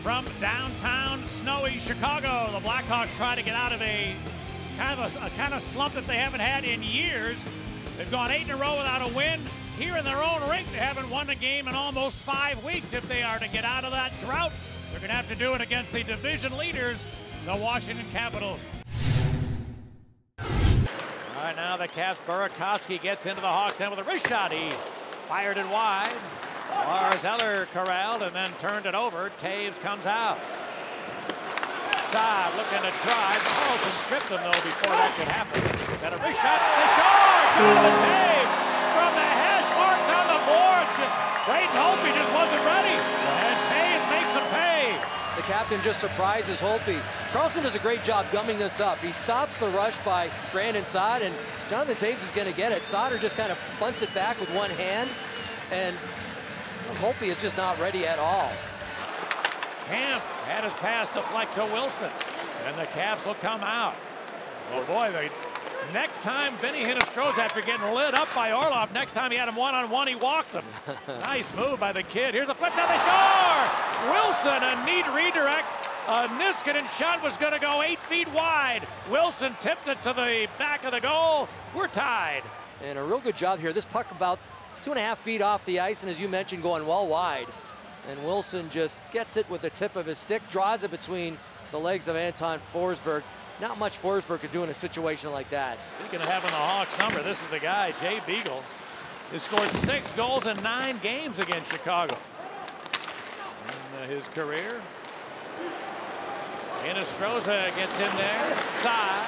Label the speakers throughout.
Speaker 1: From downtown snowy Chicago, the Blackhawks try to get out of a kind of slump that they haven't had in years. They've gone 8 in a row without a win. Here in their own rink, they haven't won a game in almost 5 weeks. If they are to get out of that drought, they're going to have to do it against the division leaders, the Washington Capitals. All right, now the Caps, Burakovsky gets into the Hawks end with a wrist shot. He fired it wide. Lars Eller corralled and then turned it over. Taves comes out. Saad looking to drive. Carlson tripped him though before that could happen. Got a wrist shot. They score! Good to Taves from the hash marks on the board. Braden Holtby just wasn't ready. And Taves makes him pay.
Speaker 2: The captain just surprises Holtby. Carlson does a great job gumming this up. He stops the rush by Brandon Saad, and Jonathan Taves is going to get it. Sauter just kind of bunts it back with one hand, and Holtby is just not ready at all.
Speaker 1: Camp had his pass deflect to Wilson, and the Caps will come out. Oh boy, next time Vinny Hinostroza, after getting lit up by Orlov, next time he had him one-on-one, he walked him. Nice move by the kid. Here's a flip, now they score! Wilson, a neat redirect. Niskanen shot was going to go 8 feet wide. Wilson tipped it to the back of the goal. We're tied.
Speaker 2: And a real good job here. This puck about 2.5 feet off the ice, and as you mentioned, going well wide. And Wilson just gets it with the tip of his stick, draws it between the legs of Anton Forsberg. Not much Forsberg could do in a situation like that.
Speaker 1: Speaking of having the Hawks number, this is the guy, Jay Beagle. He scored 6 goals in 9 games against Chicago in his career. Hinostroza gets in there. Saad.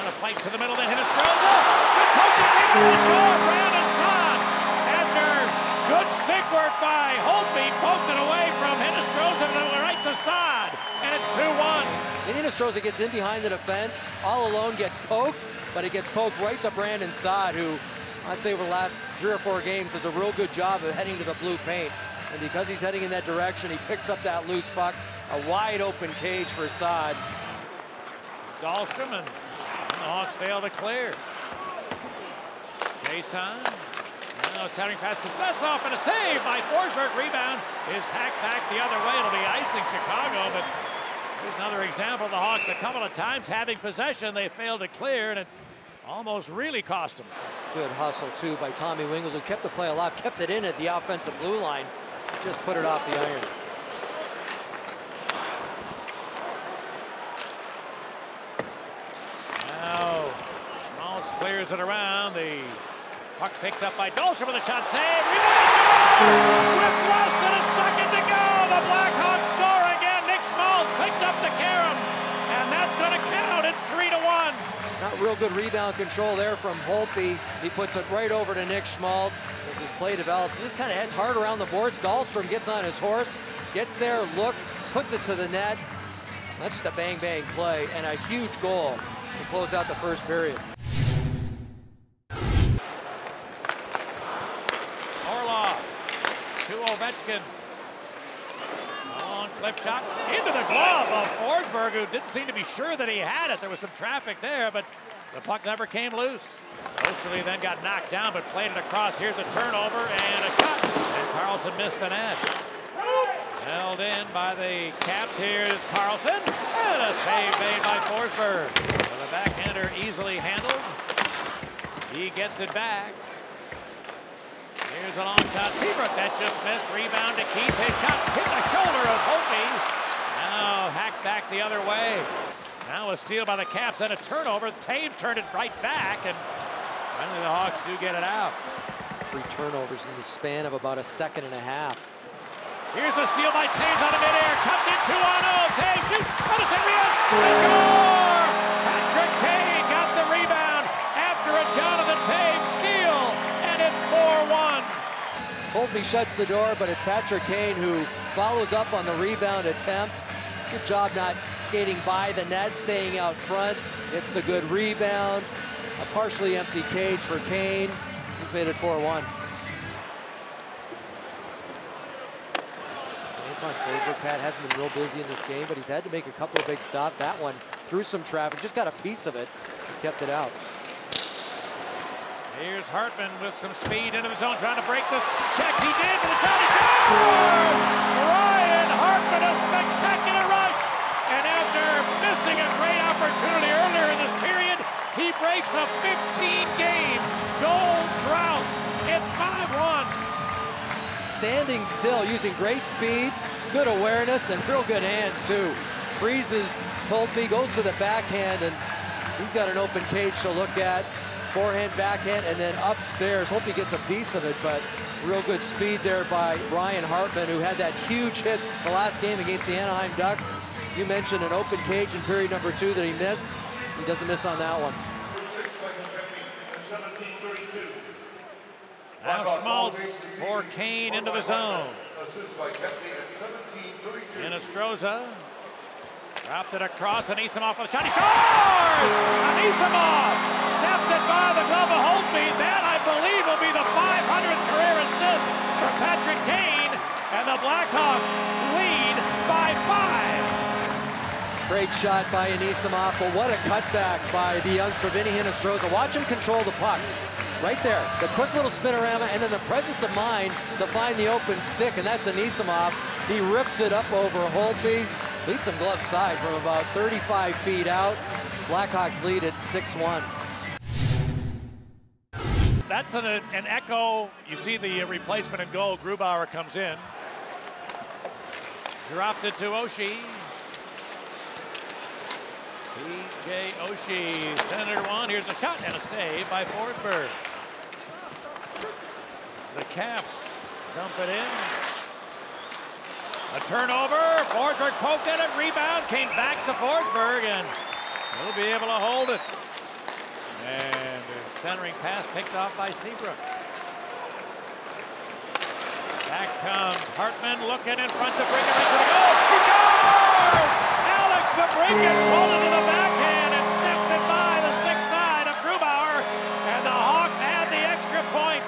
Speaker 1: And a fight to the middle, then Hinostroza. Good coaching team to score. Brandon Saad. After good stick work by Holtby, poked it away from Hinostroza to the right to Saad. And it's 2-1.
Speaker 2: And Hinostroza gets in behind the defense, all alone, gets poked, but it gets poked right to Brandon Saad, who I'd say over the last 3 or 4 games does a real good job of heading to the blue paint. And because he's heading in that direction, he picks up that loose puck. A wide open cage for Saad.
Speaker 1: Dahlstrom, and the Hawks fail to clear. Jason. Now it's having pass to Kuznetsov, and a save by Forsberg. Rebound is hacked back the other way. It'll be icing Chicago, but here's another example of the Hawks a couple of times having possession. They failed to clear, and it almost really cost them.
Speaker 2: Good hustle, too, by Tommy Wingels, who kept the play alive, kept it in at the offensive blue line. Just put it off the iron.
Speaker 1: Now, Schmaltz clears it around. The puck picked up by Dahlstrom with a shot save. With less than a second to go, the Blackhawks score again. Nick Schmaltz picked up the carom, and that's going to count. It's 3-1.
Speaker 2: Not real good rebound control there from Holtby. He puts it right over to Nick Schmaltz as his play develops. He just kind of heads hard around the boards. Dahlstrom gets on his horse, gets there, looks, puts it to the net. That's just a bang-bang play and a huge goal to close out the first period.
Speaker 1: Orlov to Ovechkin. A long clip shot into the glove of Forsberg, who didn't seem to be sure that he had it. There was some traffic there, but the puck never came loose. Osterley then got knocked down, but played it across. Here's a turnover and a shot. And Carlson missed the net. Held in by the Caps. Here's Carlson. And a save made by Forsberg. With a backhander easily handled. He gets it back. Here's a long shot. Seabrook, that just missed. Rebound to Keith. His shot hit the shoulder of Holtby. Now hacked back the other way. Now a steal by the Caps, then a turnover. Taves turned it right back, and finally the Hawks do get it out.
Speaker 2: 3 turnovers in the span of about a second and a half.
Speaker 1: Here's a steal by Taves out of midair. Cuts it 2-on-0. Taves shoots. Edison Rios. They score! Patrick Kane got the rebound after a Jonathan Taves steal, and it's 4-1.
Speaker 2: Holtby shuts the door, but it's Patrick Kane who follows up on the rebound attempt. Good job not skating by the net, staying out front. It's the good rebound. A partially empty cage for Kane. He's made it 4-1. Anton Forsberg, Pat, hasn't been real busy in this game, but he's had to make a couple of big stops. That one through some traffic, just got a piece of it, kept it out.
Speaker 1: Here's Hartman with some speed into the zone, trying to break the checks. He did, but the shot is good! Ryan Hartman, a spectacular breaks a 15-game goal drought. It's 5-1.
Speaker 2: Standing still, using great speed, good awareness, and real good hands, too. Freezes Holtby, goes to the backhand, and he's got an open cage to look at. Forehand, backhand, and then upstairs. Holtby gets a piece of it, but real good speed there by Ryan Hartman, who had that huge hit the last game against the Anaheim Ducks. You mentioned an open cage in period number 2 that he missed. He doesn't miss on that one.
Speaker 1: Now Schmaltz for Kane into the zone. Hinostroza dropped it across. Anisimov for the shot. He scores! Anisimov stepped it by the glove of Holtby. That, I believe, will be the 500th career assist for Patrick Kane. And the Blackhawks lead by 5.
Speaker 2: Great shot by Anisimov, but what a cutback by the youngster Vinny Hinostroza. Watch him control the puck. Right there, the quick little spinorama, and then the presence of mind to find the open stick, and that's Anisimov. He rips it up over Holtby, leads him glove side from about 35 feet out. Blackhawks lead at 6-1.
Speaker 1: That's an echo. You see the replacement in goal. Grubauer comes in. Dropped it to Oshie. C.J. Oshie, center one. Here's a shot and a save by Forsberg. The Caps dump it in. A turnover. Forsberg poked at it. Rebound. Came back to Forsberg, and he'll be able to hold it. And a centering pass picked off by Seabrook. Back comes Hartman, looking in front to Brigham into the goal. He scores! Alex DeBrincat pulled it to the backhand and stepped it by the stick side of Grubauer. And the Hawks add the extra point.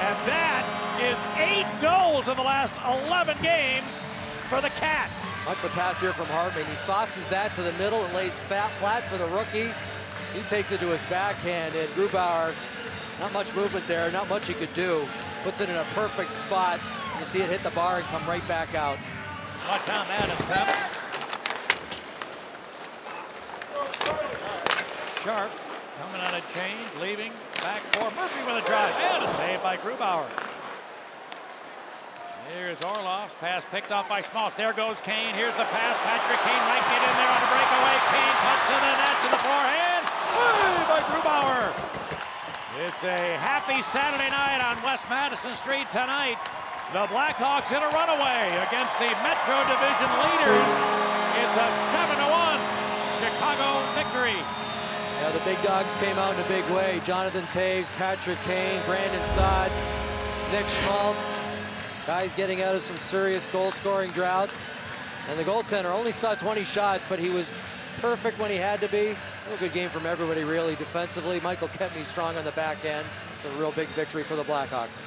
Speaker 1: And that is 8 goals in the last 11 games for the Cat.
Speaker 2: Watch the pass here from Hartman. He sauces that to the middle and lays flat for the rookie. He takes it to his backhand, and Grubauer, not much movement there, not much he could do. Puts it in a perfect spot. You see it hit the bar and come right back out.
Speaker 1: Watch on that attempt. Sharp coming on a change, leaving back for Murphy with a drive, and a save by Grubauer. Here's Orlov's pass picked off by Schmaltz. There goes Kane. Here's the pass. Patrick Kane might get in there on a breakaway. Kane cuts to the net to the forehand. Hey, by Grubauer. It's a happy Saturday night on West Madison Street tonight. The Blackhawks in a runaway against the Metro Division leaders. It's a 7-1 Chicago victory.
Speaker 2: Yeah, the big dogs came out in a big way. Jonathan Toews, Patrick Kane, Brandon Saad, Nick Schmaltz. Guys getting out of some serious goal-scoring droughts. And the goaltender only saw 20 shots, but he was perfect when he had to be. A good game from everybody, really, defensively. Michael Kempny strong on the back end. It's a real big victory for the Blackhawks.